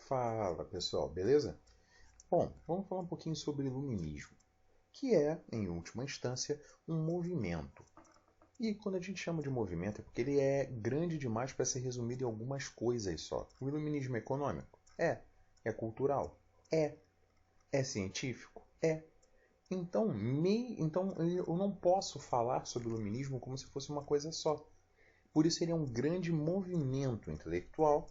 Fala pessoal, beleza? Bom, vamos falar um pouquinho sobre iluminismo, que é, em última instância, um movimento. E quando a gente chama de movimento é porque ele é grande demais para ser resumido em algumas coisas só. O iluminismo é econômico? É. É cultural? É. É científico? É. Então eu não posso falar sobre o iluminismo como se fosse uma coisa só. Por isso ele é um grande movimento intelectual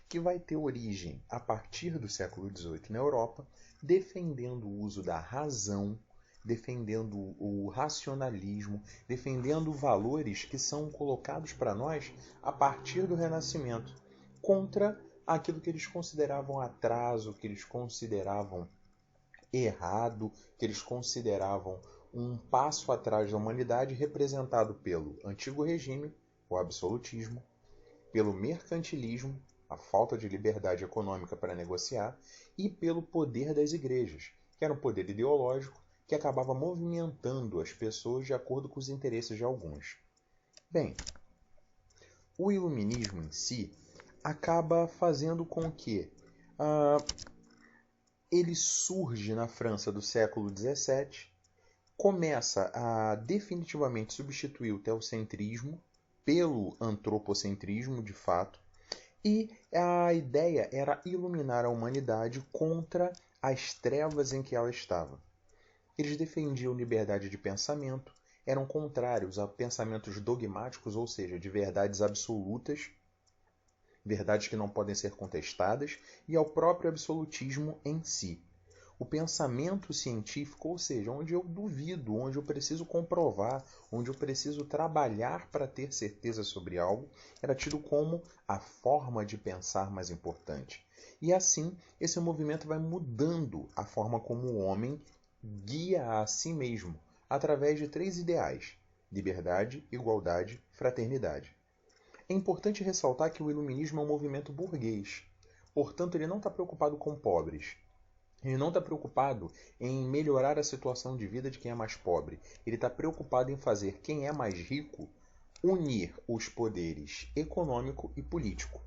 que vai ter origem a partir do século XVIII na Europa, defendendo o uso da razão, defendendo o racionalismo, defendendo valores que são colocados para nós a partir do Renascimento, contra aquilo que eles consideravam atraso, que eles consideravam errado, que eles consideravam um passo atrás da humanidade, representado pelo antigo regime, o absolutismo, pelo mercantilismo, a falta de liberdade econômica para negociar, e pelo poder das igrejas, que era um poder ideológico que acabava movimentando as pessoas de acordo com os interesses de alguns. Bem, o iluminismo em si acaba fazendo com que ele surge na França do século XVII, começa a definitivamente substituir o teocentrismo pelo antropocentrismo, de fato, e a ideia era iluminar a humanidade contra as trevas em que ela estava. Eles defendiam liberdade de pensamento, eram contrários a pensamentos dogmáticos, ou seja, de verdades absolutas, verdades que não podem ser contestadas, e ao próprio absolutismo em si. O pensamento científico, ou seja, onde eu duvido, onde eu preciso comprovar, onde eu preciso trabalhar para ter certeza sobre algo, era tido como a forma de pensar mais importante. E assim, esse movimento vai mudando a forma como o homem guia a si mesmo, através de três ideais: liberdade, igualdade, fraternidade. É importante ressaltar que o iluminismo é um movimento burguês. Portanto, ele não está preocupado com pobres. Ele não está preocupado em melhorar a situação de vida de quem é mais pobre. Ele está preocupado em fazer quem é mais rico unir os poderes econômico e político.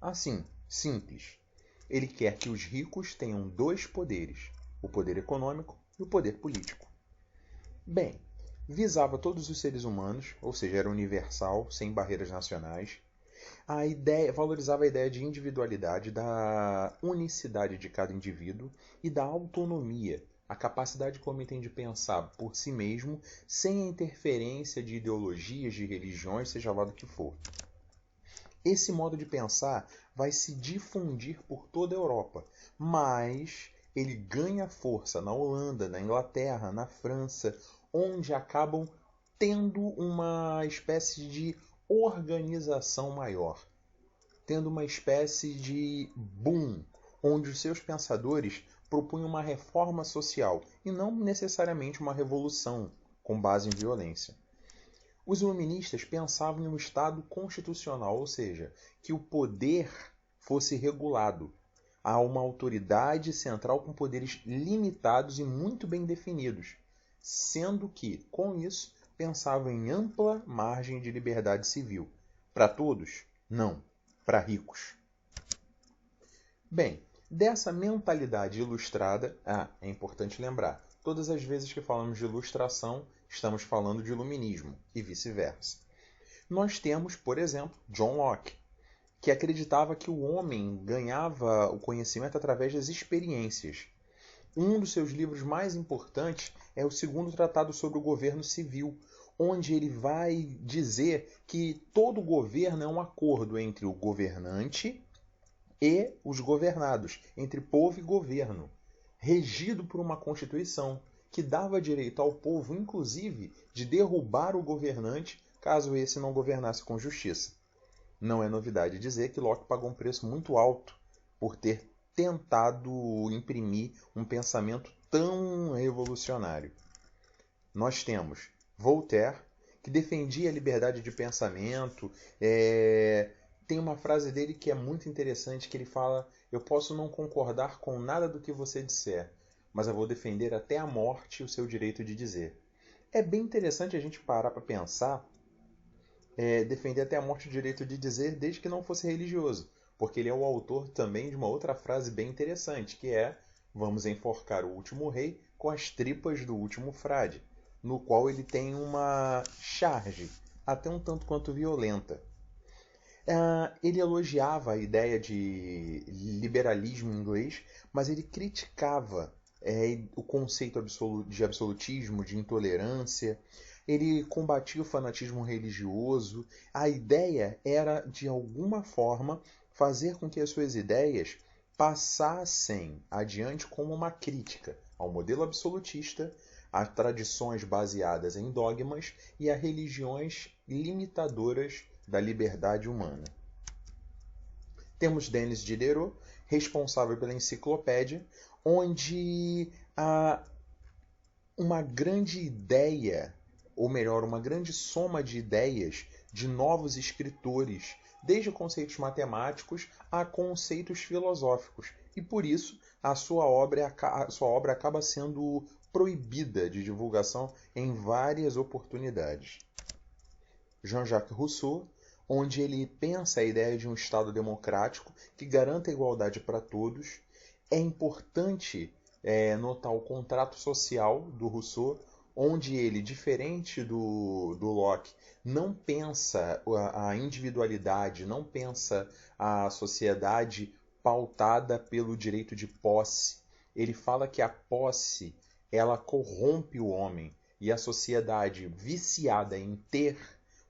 Assim, simples. Ele quer que os ricos tenham dois poderes: o poder econômico e o poder político. Bem, visava todos os seres humanos, ou seja, era universal, sem barreiras nacionais. A ideia valorizava a ideia de individualidade, da unicidade de cada indivíduo e da autonomia, a capacidade que o homem tem de pensar por si mesmo, sem a interferência de ideologias, de religiões, seja lá do que for. Esse modo de pensar vai se difundir por toda a Europa, mas ele ganha força na Holanda, na Inglaterra, na França, onde acabam tendo uma espécie de organização maior, tendo uma espécie de boom, onde os seus pensadores propunham uma reforma social e não necessariamente uma revolução com base em violência. Os iluministas pensavam em um Estado constitucional, ou seja, que o poder fosse regulado a uma autoridade central com poderes limitados e muito bem definidos, sendo que, com isso, pensavam em ampla margem de liberdade civil. Para todos? Não. Para ricos. Bem, dessa mentalidade ilustrada, é importante lembrar, todas as vezes que falamos de ilustração, estamos falando de iluminismo e vice-versa. Nós temos, por exemplo, John Locke, que acreditava que o homem ganhava o conhecimento através das experiências. Um dos seus livros mais importantes é o segundo tratado sobre o governo civil, onde ele vai dizer que todo governo é um acordo entre o governante e os governados, entre povo e governo, regido por uma constituição que dava direito ao povo, inclusive, de derrubar o governante caso esse não governasse com justiça. Não é novidade dizer que Locke pagou um preço muito alto por ter tentado imprimir um pensamento tão revolucionário. Nós temos Voltaire, que defendia a liberdade de pensamento. Tem uma frase dele que é muito interessante, que ele fala: eu posso não concordar com nada do que você disser, mas eu vou defender até a morte o seu direito de dizer. É bem interessante a gente parar para pensar, defender até a morte o direito de dizer, desde que não fosse religioso. porque ele é o autor também de uma outra frase bem interessante, que é: vamos enforcar o último rei com as tripas do último frade, no qual ele tem uma charge, até um tanto quanto violenta. Ele elogiava a ideia de liberalismo inglês, mas ele criticava o conceito de absolutismo, de intolerância. Ele combatia o fanatismo religioso. A ideia era, de alguma forma, fazer com que as suas ideias passassem adiante como uma crítica ao modelo absolutista, a tradições baseadas em dogmas e a religiões limitadoras da liberdade humana. Temos Denis Diderot, responsável pela enciclopédia, onde há uma grande ideia, ou melhor, uma grande soma de ideias de novos escritores, desde conceitos matemáticos a conceitos filosóficos. E por isso a sua obra acaba sendo proibida de divulgação em várias oportunidades. Jean-Jacques Rousseau, onde ele pensa a ideia de um Estado democrático que garanta a igualdade para todos. É importante notar o contrato social do Rousseau, onde ele, diferente do Locke, não pensa a individualidade, não pensa a sociedade pautada pelo direito de posse. Ele fala que a posse ela corrompe o homem e a sociedade viciada em ter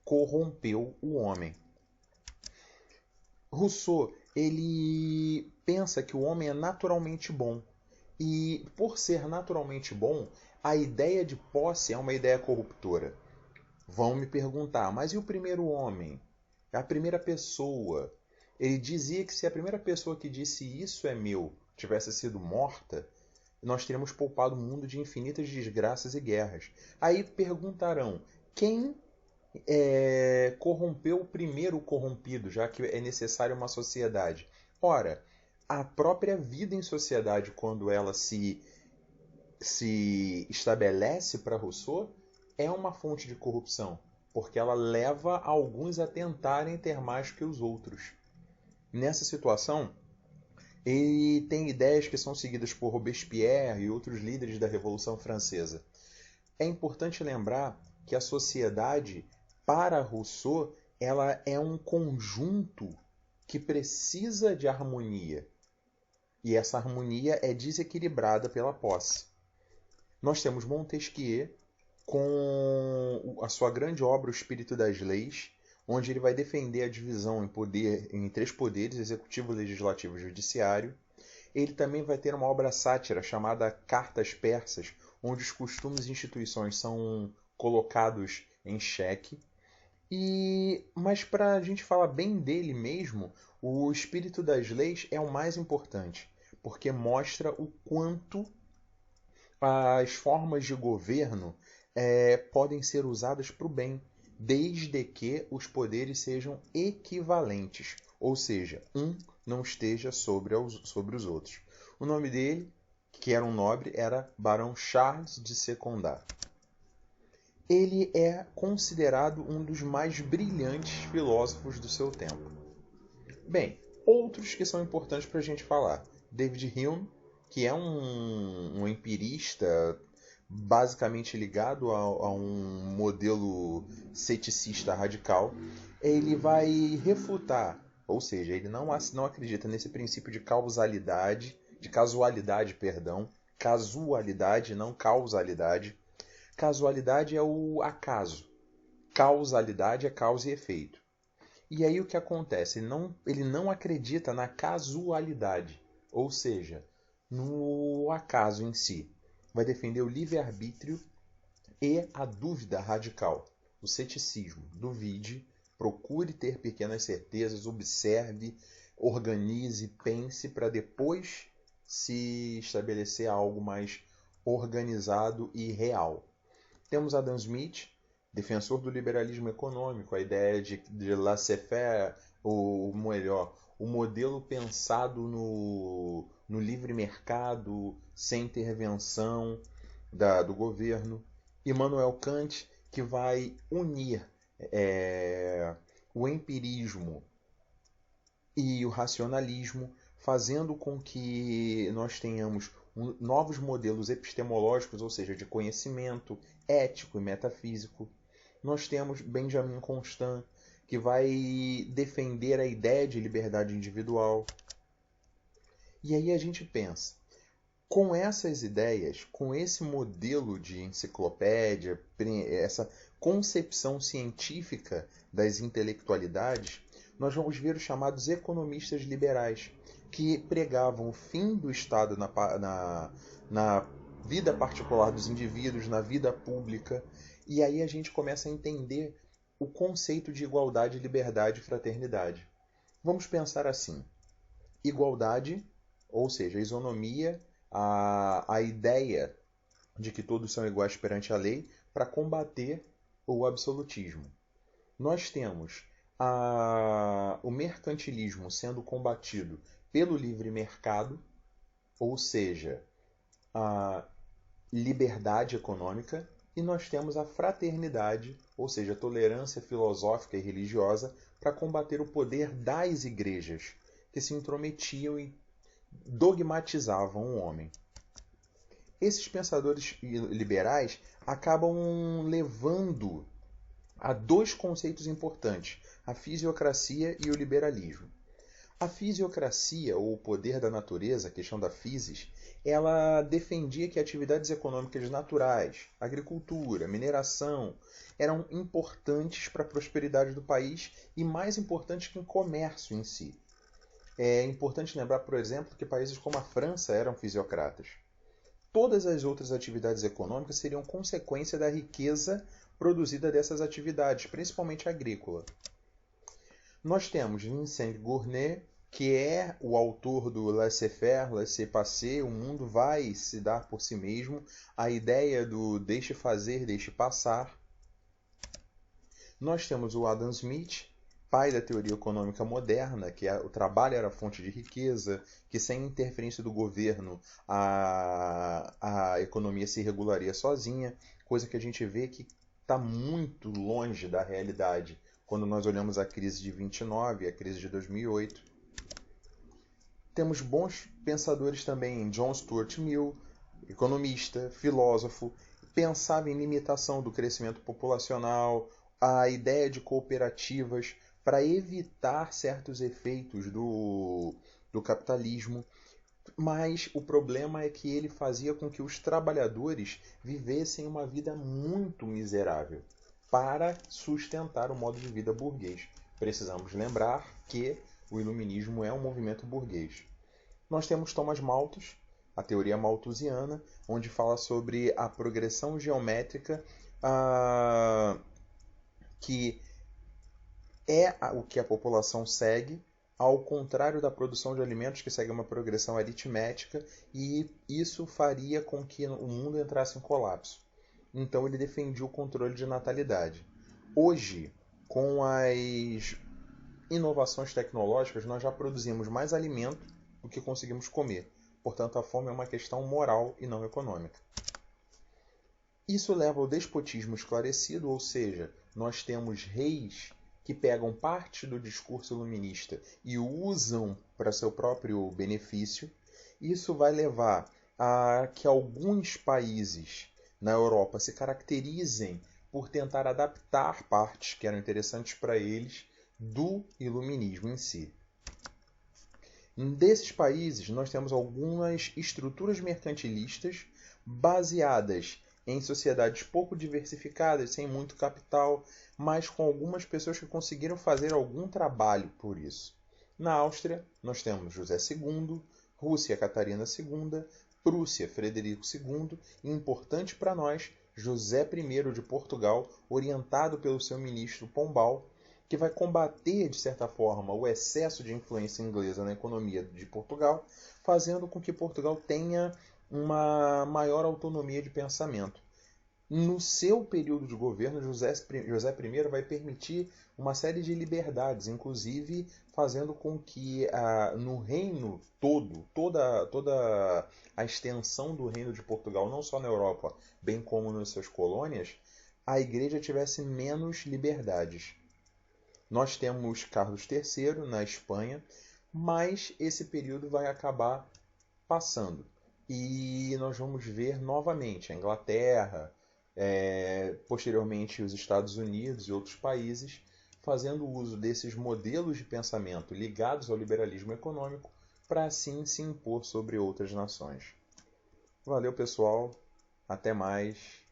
corrompeu o homem. Rousseau, ele pensa que o homem é naturalmente bom. E por ser naturalmente bom, a ideia de posse é uma ideia corruptora. Vão me perguntar, mas e o primeiro homem? A primeira pessoa? Ele dizia que se a primeira pessoa que disse isso é meu tivesse sido morta, nós teríamos poupado o mundo de infinitas desgraças e guerras. Aí perguntarão, quem corrompeu o primeiro corrompido, já que é necessária uma sociedade? Ora, a própria vida em sociedade, quando ela se estabelece para Rousseau, é uma fonte de corrupção, porque ela leva alguns a tentarem ter mais que os outros. Nessa situação, ele tem ideias que são seguidas por Robespierre e outros líderes da Revolução Francesa. É importante lembrar que a sociedade, para Rousseau, ela é um conjunto que precisa de harmonia. E essa harmonia é desequilibrada pela posse. Nós temos Montesquieu com a sua grande obra O Espírito das Leis, onde ele vai defender a divisão em três poderes, executivo, legislativo e judiciário. Ele também vai ter uma obra sátira chamada Cartas Persas, onde os costumes e instituições são colocados em xeque. Mas para a gente falar bem dele mesmo, o Espírito das Leis é o mais importante, porque mostra o quanto as formas de governo podem ser usadas para o bem, desde que os poderes sejam equivalentes, ou seja, um não esteja sobre os outros. O nome dele, que era um nobre, era Barão Charles de Secondat. Ele é considerado um dos mais brilhantes filósofos do seu tempo. Bem, outros que são importantes para a gente falar. David Hume, que é um empirista basicamente ligado a um modelo ceticista radical. Ele vai refutar, ou seja, ele não acredita nesse princípio de casualidade, casualidade, não causalidade. Casualidade é o acaso, causalidade é causa e efeito. E aí o que acontece? Ele não acredita na casualidade, ou seja, no acaso em si. Vai defender o livre-arbítrio e a dúvida radical, o ceticismo. Duvide, procure ter pequenas certezas, observe, organize, pense para depois se estabelecer algo mais organizado e real. Temos Adam Smith, defensor do liberalismo econômico, a ideia de laissez-faire, ou melhor, o modelo pensado no livre mercado, sem intervenção do governo. Immanuel Kant, que vai unir o empirismo e o racionalismo, fazendo com que nós tenhamos novos modelos epistemológicos, ou seja, de conhecimento ético e metafísico. Nós temos Benjamin Constant, que vai defender a ideia de liberdade individual. E aí a gente pensa, com essas ideias, com esse modelo de enciclopédia, essa concepção científica das intelectualidades, nós vamos ver os chamados economistas liberais, que pregavam o fim do Estado na vida particular dos indivíduos, na vida pública. E aí a gente começa a entender o conceito de igualdade, liberdade e fraternidade. Vamos pensar assim: igualdade, ou seja, isonomia, a ideia de que todos são iguais perante a lei, para combater o absolutismo. Nós temos o mercantilismo sendo combatido pelo livre mercado, ou seja, a liberdade econômica, e nós temos a fraternidade, ou seja, a tolerância filosófica e religiosa, para combater o poder das igrejas, que se intrometiam e dogmatizavam o homem. Esses pensadores liberais acabam levando a dois conceitos importantes, a fisiocracia e o liberalismo. A fisiocracia, ou o poder da natureza, a questão da physis, ela defendia que atividades econômicas naturais, agricultura, mineração, eram importantes para a prosperidade do país e mais importantes que o comércio em si. É importante lembrar, por exemplo, que países como a França eram fisiocratas. Todas as outras atividades econômicas seriam consequência da riqueza produzida dessas atividades, principalmente agrícola. Nós temos Vincent Gournay, que é o autor do Laissez-faire, Laissez-passer, o mundo vai se dar por si mesmo, a ideia do deixe fazer, deixe passar. Nós temos o Adam Smith, pai da teoria econômica moderna, que o trabalho era a fonte de riqueza, que sem interferência do governo a economia se regularia sozinha, coisa que a gente vê que está muito longe da realidade quando nós olhamos a crise de 29 e a crise de 2008. Temos bons pensadores também em John Stuart Mill, economista, filósofo, pensava em limitação do crescimento populacional, a ideia de cooperativas para evitar certos efeitos do capitalismo. Mas o problema é que ele fazia com que os trabalhadores vivessem uma vida muito miserável para sustentar o modo de vida burguês. Precisamos lembrar que o iluminismo é um movimento burguês. Nós temos Thomas Malthus, a teoria malthusiana, onde fala sobre a progressão geométrica, que é o que a população segue, ao contrário da produção de alimentos, que segue uma progressão aritmética, e isso faria com que o mundo entrasse em colapso. Então ele defendia o controle de natalidade. Hoje, com as inovações tecnológicas, nós já produzimos mais alimento do que conseguimos comer. Portanto, a fome é uma questão moral e não econômica. Isso leva ao despotismo esclarecido, ou seja, nós temos reis que pegam parte do discurso iluminista e o usam para seu próprio benefício. Isso vai levar a que alguns países na Europa se caracterizem por tentar adaptar partes que eram interessantes para eles do iluminismo em si. Desses países, nós temos algumas estruturas mercantilistas baseadas em sociedades pouco diversificadas, sem muito capital, mas com algumas pessoas que conseguiram fazer algum trabalho por isso. Na Áustria, nós temos José II, Rússia Catarina II, Prússia Frederico II e, importante para nós, José I de Portugal, orientado pelo seu ministro Pombal, que vai combater, de certa forma, o excesso de influência inglesa na economia de Portugal, fazendo com que Portugal tenha uma maior autonomia de pensamento. No seu período de governo, José I vai permitir uma série de liberdades, inclusive fazendo com que no reino todo, toda a extensão do reino de Portugal, não só na Europa, bem como nas suas colônias, a igreja tivesse menos liberdades. Nós temos Carlos III na Espanha, mas esse período vai acabar passando. E nós vamos ver novamente a Inglaterra, posteriormente os Estados Unidos e outros países fazendo uso desses modelos de pensamento ligados ao liberalismo econômico para assim se impor sobre outras nações. Valeu, pessoal. Até mais.